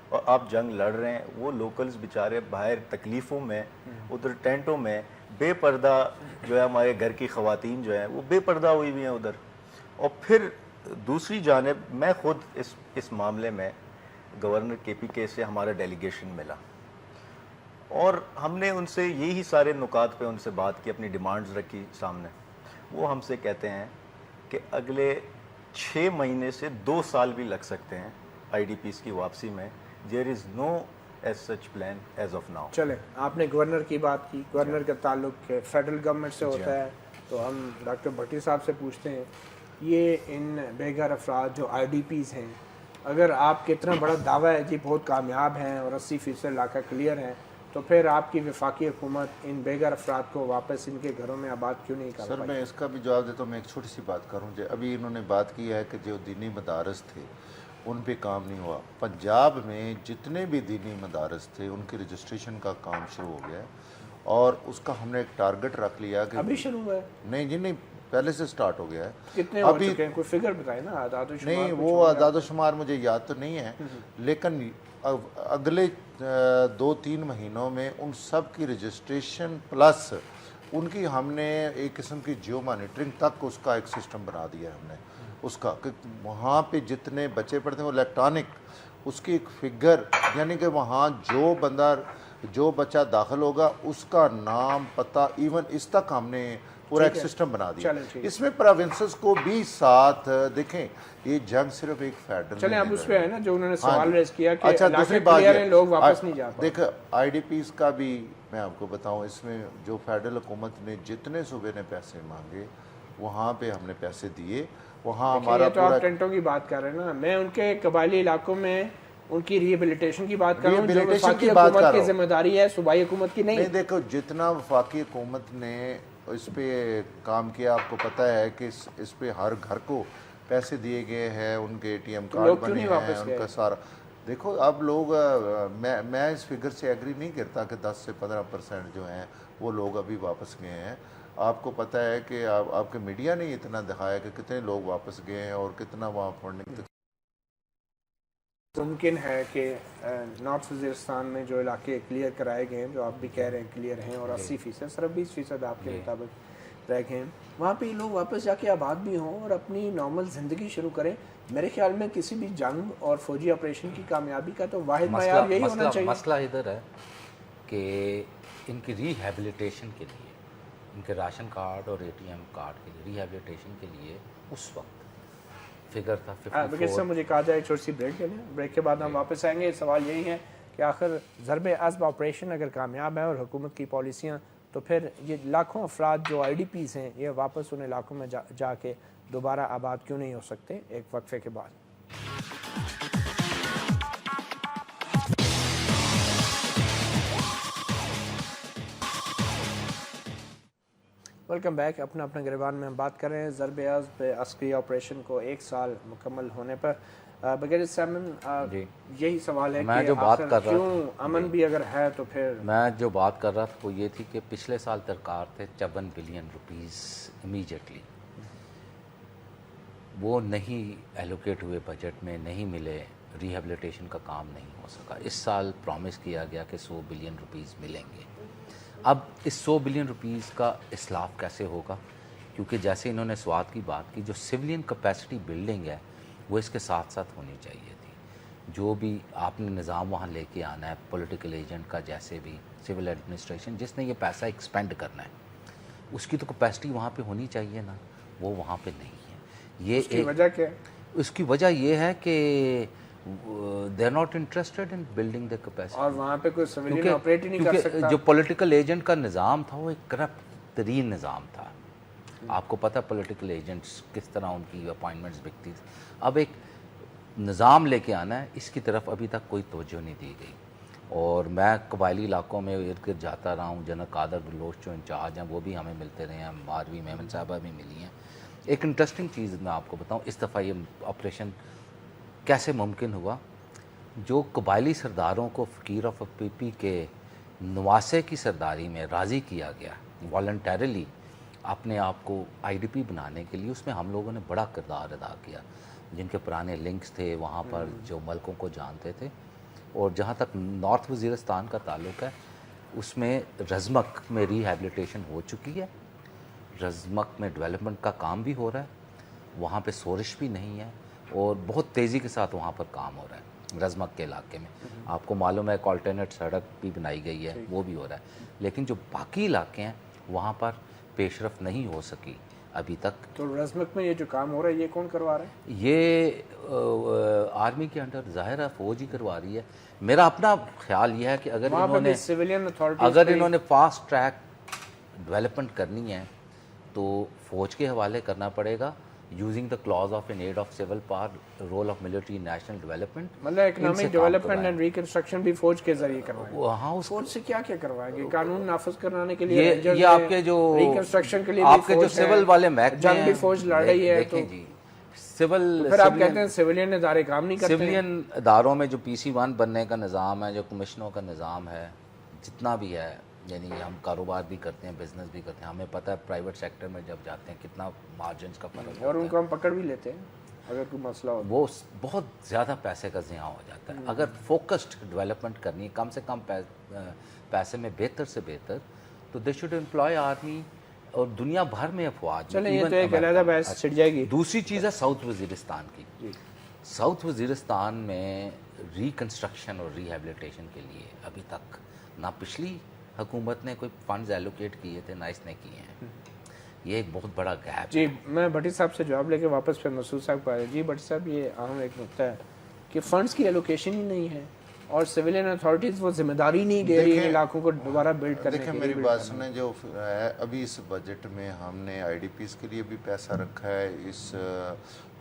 اور آپ جنگ لڑ رہے ہیں. وہ لوکلز بیچارے باہر تکلیفوں میں، ادھر ٹینٹوں میں بے پردہ، جو ہے ہمارے گھر کی خواتین جو ہیں وہ بے پردہ ہوئی ہوئی ہیں ادھر. اور پھر دوسری جانب میں خود اس معاملے میں گورنر کے پی کے سے ہمارا ڈیلیگیشن ملا، اور ہم نے ان سے یہی سارے نکات پہ ان سے بات کی، اپنی ڈیمانڈز رکھی سامنے. وہ ہم سے کہتے ہیں کہ اگلے 6 مہینے سے 2 سال بھی لگ سکتے ہیں آئی ڈی پیز کی واپسی میں. There is no as such plan as of now. چلیں، آپ نے گورنر کی بات کی. گورنر کا تعلق فیڈرل گورنمنٹ سے ہوتا ہے، تو ہم ڈاکٹر بھٹی صاحب سے پوچھتے ہیں، یہ ان بے گھر افراد جو آئی ڈی پیز ہیں، اگر آپ کے اتنا بڑا دعویٰ ہے جی بہت کامیاب ہیں اور 80% علاقہ کلیئر ہیں، تو پھر آپ کی وفاقی حکومت ان بے گھر افراد کو واپس ان کے گھروں میں آباد کیوں نہیں کر سر پائی؟ میں اس کا بھی جواب دیتا ہوں. میں ایک چھوٹی سی بات کروں. ابھی انہوں نے بات کی ہے کہ جو دینی مدارس تھے उन पे काम नहीं हुआ। पंजाब में जितने भी दीनी मदारस थे उनके रजिस्ट्रेशन का काम शुरू हो गया है और उसका हमने एक टारगेट रख लिया कि अभी शुरू हुआ है? नहीं जी, नहीं, पहले से स्टार्ट हो गया है। कितने हो चुके हैं? कोई फिगर बताए ना, आदाद शुमार? नहीं, वो आदाद शुमार मुझे याद तो नहीं है, लेकिन अगले 2-3 महीनों में उन सब की रजिस्ट्रेशन प्लस उनकी हमने एक किस्म की जियो मॉनिटरिंग तक उसका एक सिस्टम बना दिया है हमने उसका, कि वहाँ पे जितने बच्चे पढ़ते हैं वो इलेक्ट्रॉनिक उसकी एक फिगर, यानी कि वहाँ जो बच्चा दाखिल होगा उसका नाम, पता, इवन इस तक हमने पूरा एक सिस्टम बना दिया। इसमें प्रोविंसेस को भी साथ देखें, ये जंग सिर्फ एक फेडरल। चलें अब उस पे है ना जो उन्होंने सवाल रेज किया कि अच्छा, दूसरी बात है लोग वापस नहीं जा पाए। देख आईडीपीज का भी मैं आपको बताऊं, इसमें जो फेडरल हुकूमत ने जितने सूबे ने पैसे मांगे वहाँ पे हमने पैसे दिए। वहाँ हमारा तो आप टेंटों की बात कर रहे हैं ना, मैं उनके कबायली इलाकों में उनकी रिहेबिलिटेशन की बात कर रहा हूँ, जो वफाकी हुकूमत की जिम्मेदारी है, सूबाई हुकूमत की नहीं। देखो, जितना वफाकी हुकूमत ने इस पे काम किया, आपको पता है कि इस पे हर घर को पैसे दिए गए हैं, उनके ATM कार्ड बने हैं, उनका सारा। देखो अब लोग, मैं इस फिगर से एग्री नहीं करता कि 10 से 15% जो हैं वो लोग अभी वापस गए हैं। आपको पता है कि आपके मीडिया ने इतना दिखाया कि कितने लोग वापस गए हैं और कितना वहाँ फंडिंग। मुमकिन है कि नॉर्थ वज़ीरिस्तान में जो इलाके क्लियर कराए गए हैं, जो आप भी कह रहे हैं क्लियर हैं, और 80% सिर्फ 20% आपके मुताबिक रह गए हैं, वहाँ पे लोग वापस जाके आबाद भी हों और अपनी नॉर्मल ज़िंदगी शुरू करें। मेरे ख्याल में किसी भी जंग और फौजी ऑपरेशन की कामयाबी का तो वाहिद मयार यही होना चाहिए। मसला इधर है कि इनकी रिहेबिलिटेशन के लिए, इनके राशन कार्ड और ATM कार्ड के लिए रिहेबिलिटेशन के लिए उस वक्त फिगर था 54। मुझे कहा जाए छोटी सी ब्रेक ले लें, ब्रेक के बाद हम वापस आएंगे। सवाल यही है कि आखिर ज़रब-ए-अज़्ब ऑपरेशन अगर कामयाब है और हुकूमत की पॉलिसियाँ, तो फिर ये लाखों अफराद जो IDPs हैं ये वापस उन इलाकों में जाके दोबारा आबाद क्यों नहीं हो सकते? एक वक्फे के बाद। Welcome back. अपना गिरबान में हम बात कर रहे हैं ज़रब-ए-अज़्ब अस्करी ऑपरेशन को 1 साल मुकम्मल होने पर। बगैर सामन यही सवाल है मैं कि जो बात कर रहा क्यों अमन भी अगर है तो फिर मैं जो बात कर रहा था वो ये थी कि पिछले साल दरकार थे 54 बिलियन रुपीस इमीडिएटली, वो नहीं एलोकेट हुए, बजट में नहीं मिले, रिहेबिलिटेशन का काम नहीं हो सका। इस साल प्रॉमिस किया गया कि 100 बिलियन रुपीस मिलेंगे। अब इस 100 बिलियन रुपीस का इस्लाफ कैसे होगा? क्योंकि जैसे इन्होंने स्वाद की बात की, जो सिविलियन कैपेसिटी बिल्डिंग है वो इसके साथ साथ होनी चाहिए थी। जो भी आपने निज़ाम वहाँ लेके आना है, पॉलिटिकल एजेंट का, जैसे भी सिविल एडमिनिस्ट्रेशन जिसने ये पैसा एक्सपेंड करना है, उसकी तो कैपेसिटी वहाँ पे होनी चाहिए ना, वो वहाँ पे नहीं है। ये उसकी वजह क्या है? उसकी वजह ये है कि they are not interested in building the capacity, और वहाँ पे कोई सिविलियन ऑपरेट ही नहीं कर सकता। जो पॉलिटिकल एजेंट का निज़ाम था वो एक करप्ट तरीन निज़ाम था। आपको पता पॉलिटिकल एजेंट्स किस तरह उनकी अपॉइंटमेंट्स बिकती थी। अब एक निज़ाम लेके आना है, इसकी तरफ अभी तक कोई तवज्जो नहीं दी गई। और मैं कबायली इलाकों में इर्द गिर्द जाता रहा हूँ, जनरल कादर बलोच जो इंचार्ज हैं वो भी हमें मिलते रहे हैं, मारवी मेमन साहबा भी मिली हैं। एक इंटरेस्टिंग चीज़ मैं आपको बताऊँ, इस दफ़ा ये ऑपरेशन कैसे मुमकिन हुआ। जो कबायली सरदारों को फ़कीर ऑफ पीपी के नवासे की सरदारी में राज़ी किया गया वॉलंटरली अपने आप को IDP बनाने के लिए, उसमें हम लोगों ने बड़ा किरदार अदा किया। जिनके पुराने लिंक्स थे वहाँ पर, जो मलकों को जानते थे। और जहाँ तक नॉर्थ वज़ीरिस्तान का ताल्लुक़ है, उसमें रज़मक में रिहेबिलिटेशन हो चुकी है, रज़मक में डेवलपमेंट का काम भी हो रहा है, वहाँ पे सोरिश भी नहीं है और बहुत तेज़ी के साथ वहाँ पर काम हो रहा है रज़मक के इलाके में। आपको मालूम है एक अल्टरनेट सड़क भी बनाई गई है, वो भी हो रहा है। लेकिन जो बाकी इलाके हैं वहाँ पर पेशरफ नहीं हो सकी अभी तक। तो रज़मक में ये जो काम हो रहा है ये कौन करवा रहा है? ये आर्मी के अंडर ज़ाहिर है फ़ौज ही करवा रही है। मेरा अपना ख्याल ये है कि अगर इन्होंने फास्ट ट्रैक डेवलपमेंट करनी है तो फ़ौज के हवाले करना पड़ेगा, using the clause of in aid of civil power, role of military national development, मतलब इकोनॉमिक डेवलपमेंट एंड रिकंस्ट्रक्शन भी फौज के जरिए करवाएंगे। हाँ, फौज से क्या क्या करवाएंगे? कानून नाफिज कराने के लिए ये आपके जो रिकंस्ट्रक्शन के लिए आपके जो सिविल वाले महकमे जंग भी फौज लड़ रही है। देखें जी, सिविल फिर आप कहते हैं सिविलियन इदारे काम नहीं करते हैं? सिविलियन इदारों में जो PC1 बनने का निज़ाम है, जो कमिश्नरों का निज़ाम है, जितना भी है, यानी हम कारोबार भी करते हैं, बिजनेस भी करते हैं, हमें पता है प्राइवेट सेक्टर में जब जाते हैं कितना मार्जिन का फ़र्क और उनको हम पकड़ भी लेते हैं अगर कोई मसला हो। वो बहुत ज़्यादा पैसे का ज़िया हो जाता है। अगर फोकस्ड डेवलपमेंट करनी है, कम से कम पैसे में बेहतर से बेहतर, तो दे शुड एम्प्लॉय आर्मी और दुनिया भर में अफवाज। चलें, ये तो एक अलग बहस छिड़ जाएगी। दूसरी चीज़ है साउथ वज़ीरिस्तान की। साउथ वज़ीरिस्तान में रिकन्स्ट्रक्शन और रिहेबिलिटेशन के लिए अभी तक ना पिछली हुकूमत ने कोई फंड्स एलोकेट किए थे, ना इसने किए हैं। ये एक बहुत बड़ा गैप जी, मैं भट्टी साहब से जवाब लेके वापस फिर मसूद साहब को आया। जी भट्टी साहब, ये अहम एक नुकता है कि फंड्स की एलोकेशन ही नहीं है और सिविलियन अथॉरिटीज़ वो जिम्मेदारी नहीं दे रही है इलाकों को दोबारा बिल्ड करने देखिए के मेरी लिए। बात सुने, जो है अभी इस बजट में हमने IDPs के लिए भी पैसा रखा है। इस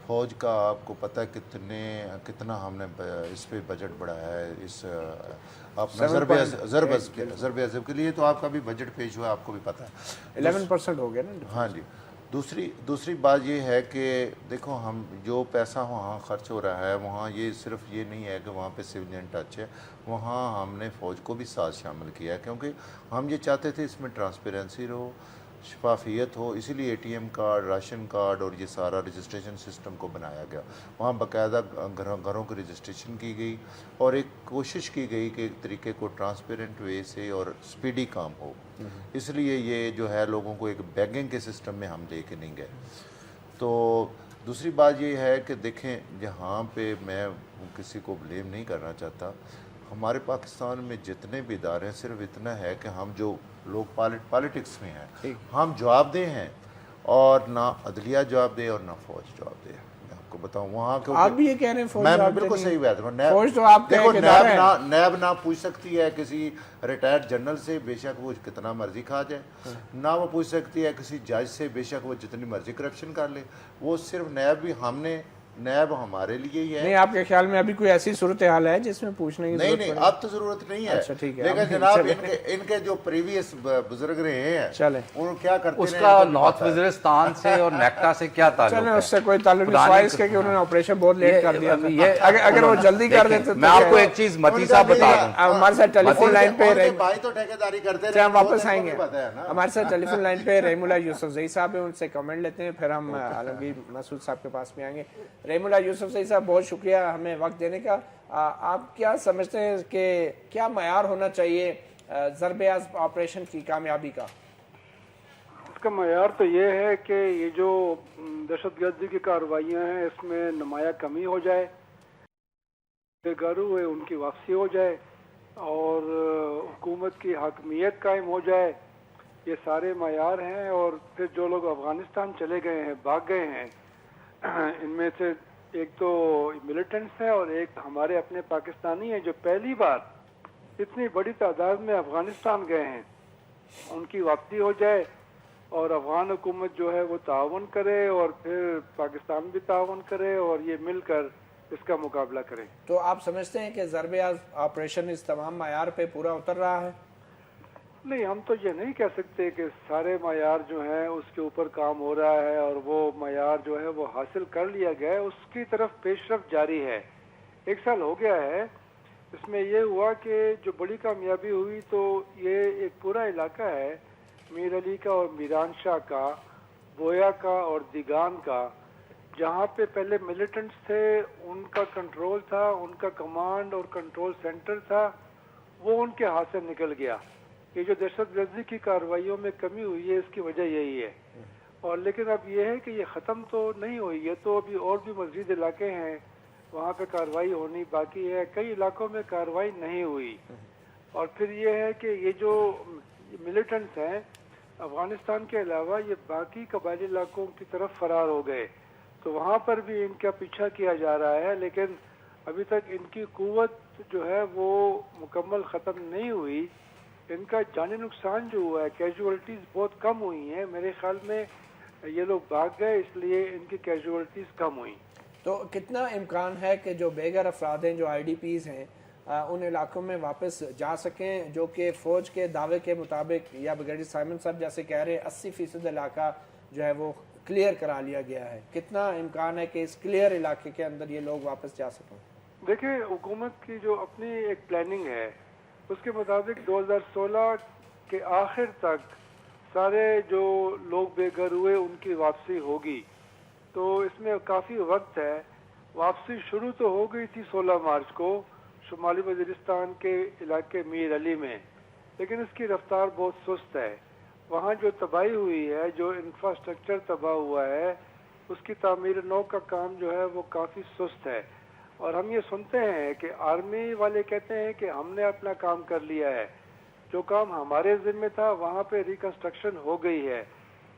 फौज का आपको पता है कितना हमने इस पे बजट बढ़ाया है। इस अपना ज़रब अज़ब के लिए तो आपका भी बजट पेश हुआ, आपको भी पता है 11% हो गया ना। हाँ जी। दूसरी बात ये है कि देखो, हम जो पैसा वहाँ खर्च हो रहा है, वहाँ ये सिर्फ ये नहीं है कि वहाँ पे सिविलियन टच है, वहाँ हमने फ़ौज को भी साथ शामिल किया है, क्योंकि हम ये चाहते थे इसमें ट्रांसपेरेंसी रहो, शफाफियत हो, इसीलिए ATM कार्ड, राशन कार्ड और ये सारा रजिस्ट्रेशन सिस्टम को बनाया गया। वहाँ बाकायदा घरों की रजिस्ट्रेशन की गई और एक कोशिश की गई कि एक तरीके को ट्रांसपेरेंट वे से और स्पीडी काम हो। इसलिए ये जो है लोगों को एक बैगिंग के सिस्टम में हम लेके नहीं गए। तो दूसरी बात ये है कि देखें, जहाँ पे मैं किसी को ब्लेम नहीं करना चाहता, हमारे पाकिस्तान में जितने भी इदारे हैं, सिर्फ इतना है कि हम जो लोग पॉलिटिक्स में हैं, हम जवाबदेह हैं, और ना अदलिया जवाबदेह और ना फौज जवाबदेह। मैं आपको बताऊं वहाँ के, आप भी ये कह रहे हैं फौज मैं बिल्कुल सही बात है। फौज तो आप देखो, नैब ना पूछ सकती है किसी रिटायर्ड जनरल से, बेशक वो कितना मर्जी खा जाए, ना वो पूछ सकती है किसी जज से, बेशक वो जितनी मर्जी करप्शन कर ले। वो सिर्फ नैब भी नैब हमारे लिए ही है। नहीं, आपके ख्याल में अभी कोई ऐसी सूरत हाल है जिसमें पूछने की नहीं, अब तो जरूरत नहीं है। अच्छा, ठीक है। लेकिन जनाब, इनके जो प्रीवियस बुजुर्ग रहे हैं, चले वो क्या करते हैं, उसका नॉर्थ वज़ीरिस्तान से और नेक्टा से क्या ताल्लुक है? उससे कोई ताल्लुक नहीं, सवाल इसके कि उन्होंने ऑपरेशन बहुत लेट कर दिया था। अगर वो जल्दी कर देते मैं आपको एक चीज मती साहब बता दूं, हमारे साथ टेलीफोन लाइन पे भाई तो ठेकेदारी करते रहे, हम वापस आएंगे। हमारे साथ टेलीफोन लाइन पे रहीमुल्ला यूसुफजई साहब है, उनसे कमेंट लेते हैं, फिर हम आलमगीर मसूद साहब के पास में आएंगे। रहीमुल्ला यूसुफजई साहब, बहुत शुक्रिया हमें वक्त देने का। आप क्या समझते हैं कि क्या मयार होना चाहिए ज़रब-ए-अज़ब ऑपरेशन की कामयाबी का? इसका मयार तो ये है कि ये जो दहशतगर्दी की कार्रवाइयाँ हैं, इसमें नुमाया कमी हो जाए, बेगारू हुए उनकी वापसी हो जाए और हुकूमत की हाकमियत कायम हो जाए। ये सारे मयार हैं। और फिर जो लोग अफ़गानिस्तान चले गए हैं, भाग गए हैं, इनमें से एक तो मिलिटेंट्स हैं और एक हमारे अपने पाकिस्तानी हैं जो पहली बार इतनी बड़ी तादाद में अफ़गानिस्तान गए हैं। उनकी वापसी हो जाए और अफ़गान हुकूमत जो है वो तावन करे और फिर पाकिस्तान भी तावन करे और ये मिलकर इसका मुकाबला करें। तो आप समझते हैं कि ज़रब-ए-अज़ब ऑपरेशन इस तमाम मयार पे पूरा उतर रहा है? नहीं, हम तो ये नहीं कह सकते कि सारे मयार जो हैं उसके ऊपर काम हो रहा है और वो मयार जो है वो हासिल कर लिया गया है, उसकी तरफ पेशरफ जारी है। 1 साल हो गया है, इसमें ये हुआ कि जो बड़ी कामयाबी हुई तो ये एक पूरा इलाका है मीर अली का और मीरान शाह का, बोया का और दिगान का, जहाँ पे पहले मिलिटेंट्स थे, उनका कंट्रोल था, उनका कमांड और कंट्रोल सेंटर था, वो उनके हाथ से निकल गया। ये जो दहशतगर्दी की कार्रवाइयों में कमी हुई है, इसकी वजह यही है। और लेकिन अब ये है कि ये ख़त्म तो नहीं हुई है, तो अभी और भी मज़ीद इलाके हैं वहाँ पे कार्रवाई होनी बाकी है। कई इलाकों में कार्रवाई नहीं हुई। और फिर ये है कि ये जो मिलिटेंट्स हैं अफ़गानिस्तान के अलावा ये बाकी कबायली इलाकों की तरफ फरार हो गए, तो वहाँ पर भी इनका पीछा किया जा रहा है। लेकिन अभी तक इनकी कुव्वत जो है वो मुकम्मल ख़त्म नहीं हुई। इनका जानी नुकसान जो हुआ है, कैजुअलिटीज़ बहुत कम हुई हैं। मेरे ख्याल में ये लोग भाग गए, इसलिए इनकी कैजुअलिटीज़ कम हुई। तो कितना इम्कान है कि जो बेघर अफराद हैं, जो IDPs हैं, उन इलाकों में वापस जा सकें, जो कि फ़ौज के दावे के मुताबिक या ब्रिगेडियर साइमन साहब जैसे कह रहे हैं 80% इलाका जो है वो क्लियर करा लिया गया है, कितना इम्कान है कि इस क्लियर इलाके के अंदर ये लोग वापस जा सकें? देखिए, हुकूमत की जो अपनी एक प्लानिंग है उसके मुताबिक 2016 के आखिर तक सारे जो लोग बेघर हुए उनकी वापसी होगी। तो इसमें काफ़ी वक्त है। वापसी शुरू तो हो गई थी 16 मार्च को शुमाली वज़ीरिस्तान के इलाके मीर अली में, लेकिन इसकी रफ्तार बहुत सुस्त है। वहाँ जो तबाही हुई है, जो इंफ्रास्ट्रक्चर तबाह हुआ है, उसकी तामीर नौ का काम जो है वो काफ़ी सुस्त है। और हम ये सुनते हैं कि आर्मी वाले कहते हैं कि हमने अपना काम कर लिया है, जो काम हमारे ज़िम्मे था वहाँ पे रिकंस्ट्रक्शन हो गई है,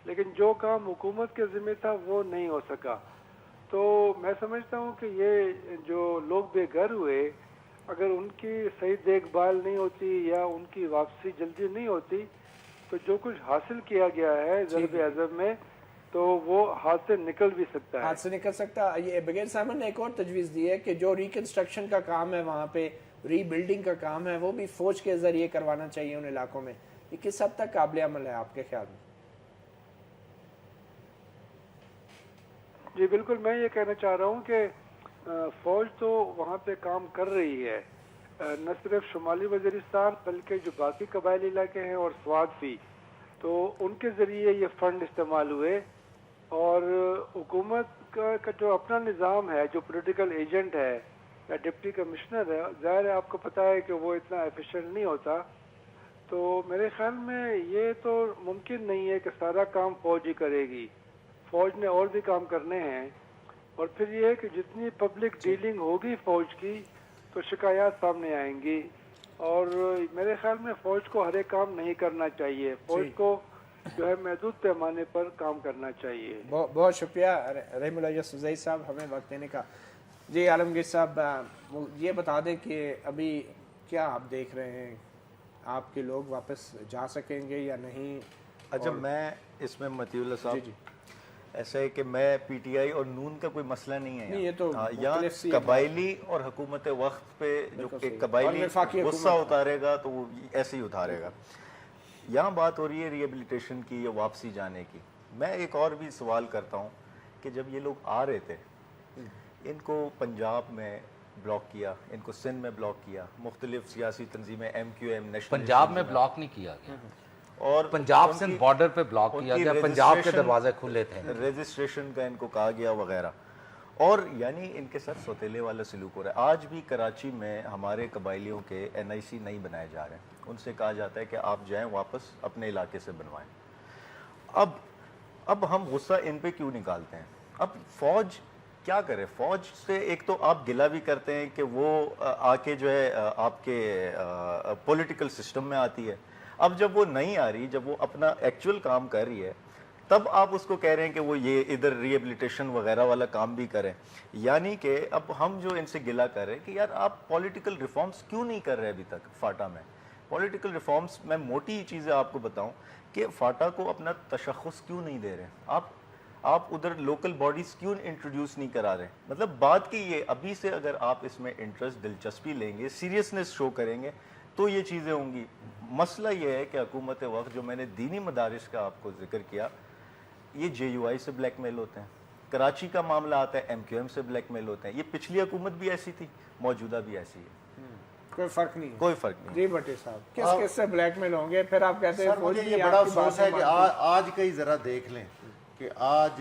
लेकिन जो काम हुकूमत के ज़िम्मे था वो नहीं हो सका। तो मैं समझता हूँ कि ये जो लोग बेघर हुए, अगर उनकी सही देखभाल नहीं होती या उनकी वापसी जल्दी नहीं होती, तो जो कुछ हासिल किया गया है ज़रब अज़ब में, तो वो हाथ से निकल भी सकता है। हाथ से निकल सकता है। ये ब्रिगेडियर साहब ने एक और तजवीज़ दी है कि जो रिकंस्ट्रक्शन का काम है, वहाँ पे रीबिल्डिंग का काम है, वो भी फौज के ज़रिए करवाना चाहिए उन इलाकों में। ये किस हद तक काबिल अमल है आपके ख्याल में? जी बिल्कुल, मैं ये कहना चाह रहा हूँ कि फ़ौज तो वहाँ पे काम कर रही है, न सिर्फ शुमाली वज़ीरिस्तान बल्कि जो बाकी कबायली इलाके हैं और स्वात भी, तो उनके ज़रिए ये फ़ंड इस्तेमाल हुए। और हुकूमत का जो अपना निज़ाम है, जो पॉलिटिकल एजेंट है या डिप्टी कमिश्नर है, ज़ाहिर है आपको पता है कि वो इतना एफिशिएंट नहीं होता। तो मेरे ख्याल में ये तो मुमकिन नहीं है कि सारा काम फ़ौज ही करेगी। फ़ौज ने और भी काम करने हैं। और फिर ये है कि जितनी पब्लिक डीलिंग होगी फ़ौज की, तो शिकायत सामने आएंगी। और मेरे ख्याल में फ़ौज को हर एक काम नहीं करना चाहिए, फ़ौज को जो है महदूद पैमाने पर काम करना चाहिए। बहुत शुक्रिया रहीमुल्लाह यूसुफ़ज़ई साहब हमें वक्त देने का। जी आलमगीर साहब, ये बता दें कि अभी क्या आप देख रहे हैं, आपके लोग वापस जा सकेंगे या नहीं? अच्छा, मैं इसमें मतीउल्लाह जी साहब, जी ऐसा है कि मैं पीटीआई और नून का कोई मसला नहीं है। नहीं, ये तो यहाँ मुख्तलिफ सी कबायली और हुकूमत वक्त पे जो बिल्कुल सही। एक और कबायली वफाकी गुस्सा हुकूमत। उतारेगा तो वो ऐसे ही उतारेगा। यहाँ बात हो रही है रिहेबिलिटेशन की या वापसी जाने की। मैं एक और भी सवाल करता हूँ कि जब ये लोग आ रहे थे, इनको पंजाब में ब्लॉक किया, इनको सिंध में ब्लॉक किया, मुख्तलिफ सियासी तंजीमें MQM नेशनल पंजाब में ब्लॉक नहीं किया गया, और पंजाब से बॉर्डर पे ब्लॉक किया उनकी गया, पंजाब के registration- दरवाजे खुले थे। रजिस्ट्रेशन का इनको कहा गया वगैरह, और यानी इनके साथ सौतेले वाला सलूक हो रहा है। आज भी कराची में हमारे कबायलियों के NIC नहीं बनाए जा रहे हैं। उनसे कहा जाता है कि आप जाएं वापस अपने इलाके से बनवाएं। अब हम गुस्सा इन पे क्यों निकालते हैं? अब फौज क्या करे? फौज से एक तो आप गिला भी करते हैं कि वो आके जो है आपके पॉलिटिकल सिस्टम में आती है। अब जब वो नहीं आ रही, जब वो अपना एक्चुअल काम कर रही है, तब आप उसको कह रहे हैं कि वो ये इधर रिहेबिलिटेशन वगैरह वाला काम भी करें। यानी कि अब हम जो इनसे गिला कर रहे हैं कि यार आप पॉलिटिकल रिफॉर्म्स क्यों नहीं कर रहे अभी तक फाटा में? पॉलिटिकल रिफॉर्म्स, मैं मोटी चीज़ें आपको बताऊं कि फाटा को अपना तशख़्ख़ुस क्यों नहीं दे रहे आप उधर लोकल बॉडीज़ क्यों इंट्रोड्यूस नहीं करा रहे? मतलब बात की ये, अभी से अगर आप इसमें इंटरेस्ट, दिलचस्पी लेंगे, सीरियसनेस शो करेंगे, तो ये चीज़ें होंगी। मसला ये है कि हुकूमत वक्त, जो मैंने दीनी मदारिस का आपको जिक्र किया, ये JUI से ब्लैकमेल होते हैं। कराची का मामला आता है, MQM से ब्लैकमेल होते हैं। ये पिछली हुकूमत भी ऐसी थी, मौजूदा भी ऐसी है, कोई फर्क नहीं है। कोई फ़र्क नहीं। जी भट्टी साहब, किस से ब्लैकमेल होंगे? फिर आप कहते हैं सर, मुझे ये बड़ा अफसोस है कि आज का ही ज़रा देख लें कि आज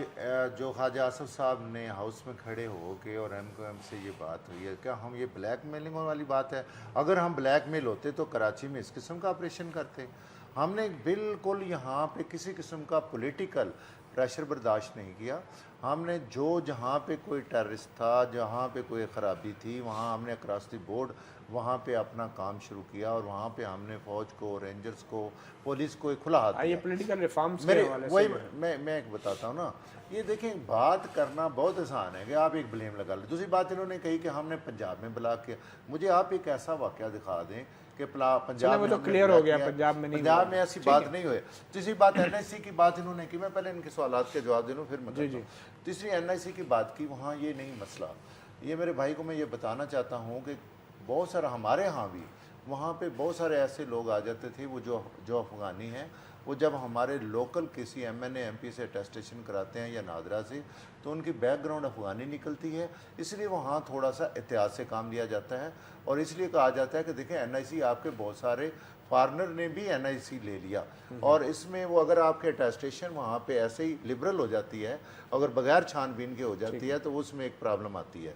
जो ख्वाजा आसिफ साहब ने हाउस में खड़े हो के और MQM से ये बात हुई है, क्या हम ये ब्लैकमेलिंग वाली बात है? अगर हम ब्लैकमेल होते तो कराची में इस किस्म का ऑपरेशन करते। हमने बिल्कुल यहाँ पे किसी किस्म का पॉलिटिकल प्रेशर बर्दाश्त नहीं किया। हमने जो जहाँ पे कोई टेररिस्ट था, जहाँ पे कोई ख़राबी थी, वहाँ हमने अक्रॉस द बोर्ड वहाँ पे अपना काम शुरू किया और वहाँ पे हमने फ़ौज को, रेंजर्स को, पुलिस को एक खुला हाथ ये दिया। पॉलिटिकल रिफॉर्म्स के मेरे हवाले वही से मैं एक बताता हूँ ना, ये देखें, बात करना बहुत आसान है कि आप एक ब्लेम लगा लें। दूसरी बात इन्होंने कही कि हमने पंजाब में ब्लॉक किया। मुझे आप एक ऐसा वाक़या दिखा दें कि पंजाब वो में तो हमने क्लियर हो ब्लॉक गया, किया, पंजाब में नहीं पंजाब हुआ। में ऐसी बात नहीं हुई। तीसरी बात NIC की बात इन्होंने की, मैं पहले इनके सवालात के जवाब दे लूँ फिर मैं करता हूँ। तीसरी NIC की बात की, वहाँ ये नहीं मसला। ये मेरे भाई को मैं ये बताना चाहता हूँ कि बहुत सारा हमारे यहाँ भी وہاں پہ بہت سارے ایسے لوگ آ جاتے تھے وہ جو افغانی ہیں، وہ جب ہمارے لوکل کسی MNA MP سے اٹیسٹیشن کراتے ہیں یا نادرا سے، تو ان کی بیک گراؤنڈ افغانی نکلتی ہے، اس لیے وہاں تھوڑا سا احتیاط سے کام لیا جاتا ہے، اور اس لیے کہا جاتا ہے کہ دیکھیں NIC آپ کے بہت سارے فارنر نے بھی NIC لے لیا، اور اس میں وہ اگر آپ کے اٹیسٹیشن وہاں پہ ایسے ہی لبرل ہو جاتی ہے، اگر بغیر چھان بین کے ہو جاتی ہے، تو اس میں ایک پرابلم آتی ہے۔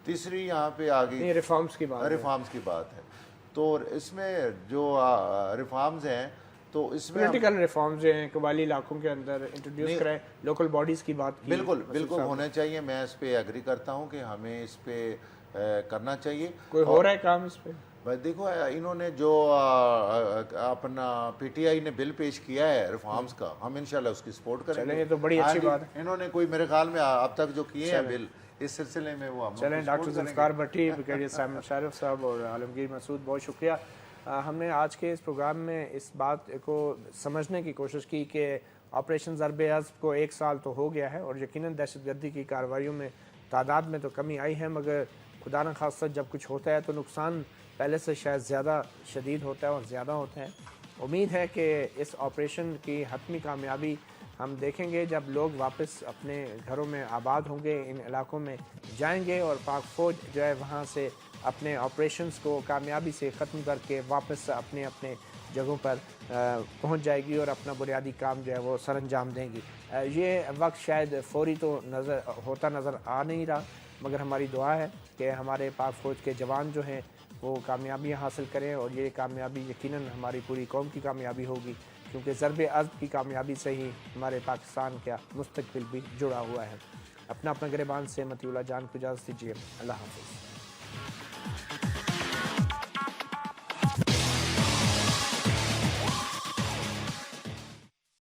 تیسری یہاں پہ آگئی ریفارمز کی بات ریفارمز کی بات ہے، تو اس میں جو ریفارمز ہیں تو اس میں پولیٹیکل ریفارمز ہیں قبائلی علاقوں کے اندر انٹروڈیوس کرائے، لوکل باڈیز کی بات کی، بالکل ہونے چاہیے، میں اس پہ ایگری کرتا ہوں کہ ہمیں اس پہ کرنا چاہیے۔ کوئی ہو رہا ہے کام اس پہ؟ بھائی دیکھو انہوں نے جو اپنا PTI نے بل پیش کیا ہے ریفارمز کا، ہم انشاءاللہ اس کی سپورٹ کریں گے۔ یہ تو بڑی اچھی بات ہے۔ انہوں نے کوئی میرے خیال میں اب تک جو کیے ہیں بل، اس سلسلے میں وہ چلیں ڈاکٹر ذوالفقار بھٹی، بریگیڈیئر سائمن مشرف صاحب اور عالمگیر مسعود، بہت شکریہ۔ ہم نے آج کے اس پروگرام میں اس بات کو سمجھنے کی کوشش کی کہ آپریشن ضرب عضب کو 1 سال تو ہو گیا ہے، اور یقیناً دہشت گردی کی کارروائیوں میں تعداد میں تو کمی آئی ہے، مگر خدا نخواستہ جب کچھ ہوتا ہے تو نقصان پہلے سے شاید زیادہ شدید ہوتا ہے اور زیادہ ہوتا ہے۔ امید ہے کہ اس آپریشن کی حتمی کامیابی ہم دیکھیں گے جب لوگ واپس اپنے گھروں میں آباد ہوں گے، ان علاقوں میں جائیں گے، اور پاک فوج جو ہے وہاں سے اپنے آپریشنز کو کامیابی سے ختم کر کے واپس اپنے اپنے جگہوں پر پہنچ جائے گی اور اپنا بنیادی کام جو ہے وہ سر انجام دیں گی۔ یہ وقت شاید فوری تو نظر آ نہیں رہا، مگر ہماری دعا ہے کہ ہمارے پاک فوج کے جوان جو ہیں وہ کامیابیاں حاصل کریں، اور یہ کامیابی یقیناً ہماری پوری قوم کی کامیابی ہوگی، کیونکہ ضرب عضب کی کامیابی سے ہی ہمارے پاکستان کا مستقبل بھی جڑا ہوا ہے۔ اپنا گریبان سے مطیع اللہ جان کو اجازت دیجیے، اللہ حافظ۔